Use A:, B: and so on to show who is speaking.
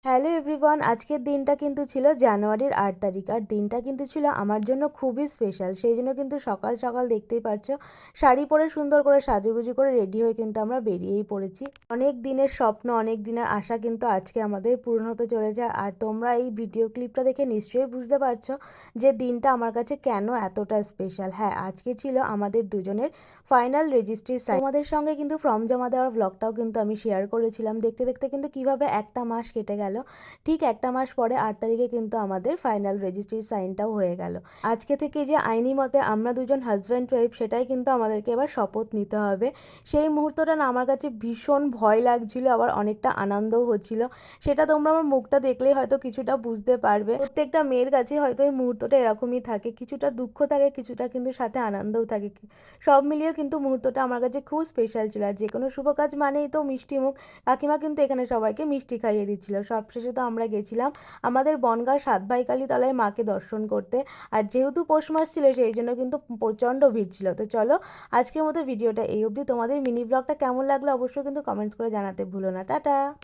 A: Hello everyone, আজকের দিনটা কিন্তু ছিল জানুয়ারির ৮ তারিখ। আর দিনটা কিন্তু ছিল আমার জন্য খুবই স্পেশাল। সেই জন্য কিন্তু সকাল সকাল দেখতেই পাচ্ছ, শাড়ি পরে সুন্দর করে সাজুগুজু করে রেডি হয়ে কিন্তু আমরা বেরিয়েই পড়েছি। অনেক দিনের স্বপ্ন, অনেক দিনের আশা কিন্তু আজকে আমাদের পূরণ হতে চলেছে। আর তোমরা এই ভিডিও ক্লিপটা দেখে নিশ্চয়ই বুঝতে পারছো যে দিনটা আমার কাছে কেন এতটা স্পেশাল। হ্যাঁ, আজকে ছিল আমাদের দুজনের ফাইনাল রেজিস্ট্রি সাইন। তোমাদের সঙ্গে কিন্তু ফর্ম জমা দেওয়ার ব্লগটাও কিন্তু আমি শেয়ার করেছিলাম। দেখতে দেখতে কিন্তু কিভাবে একটা মাস কেটে গেল। ঠিক একটা মাস পরে ৮ তারিখে কিন্তু আমাদের ফাইনাল রেজিস্ট্রির সাইনটাও হয়ে গেল। আজকে থেকে যে আইনি মতে আমরা দুজন হাজব্যান্ড ওয়াইফ, সেটাই কিন্তু আমাদেরকে এবার শপথ নিতে হবে। সেই মুহূর্তটা না আমার কাছে ভীষণ ভয় লাগছিল, আবার অনেকটা আনন্দও হচ্ছিল। সেটা তোমরা আমার মুখটা দেখলেই হয়তো কিছুটা বুঝতে পারবে। প্রত্যেকটা মেয়ের কাছে হয়তো এই মুহূর্তটা এরকমই থাকে, কিছুটা দুঃখ থাকে, কিছুটা কিন্তু সাথে আনন্দও থাকে। সব মিলিয়ে কিন্তু মুহূর্তটা আমার কাছে খুব স্পেশাল ছিল। আর যে কোনো শুভ কাজ মানেই তো মিষ্টি মুখ। কাকিমা কিন্তু এখানে সবাইকে মিষ্টি খাইয়ে দিচ্ছিল। সবশেষে তো আমরা গেছিলাম আমাদের বনগাঁ সাত ভাইকালী তলায় মাকে দর্শন করতে। আর যেহেতু পৌষ মাস ছিল, সেই জন্য কিন্তু প্রচণ্ড ভিড় ছিল। তো চলো, আজকের মতো ভিডিওটা এই অবধি। তোমাদের মিনি ব্লগটা কেমন লাগলো অবশ্যই কিন্তু কমেন্টস করে জানাতে ভুলো না। টাটা।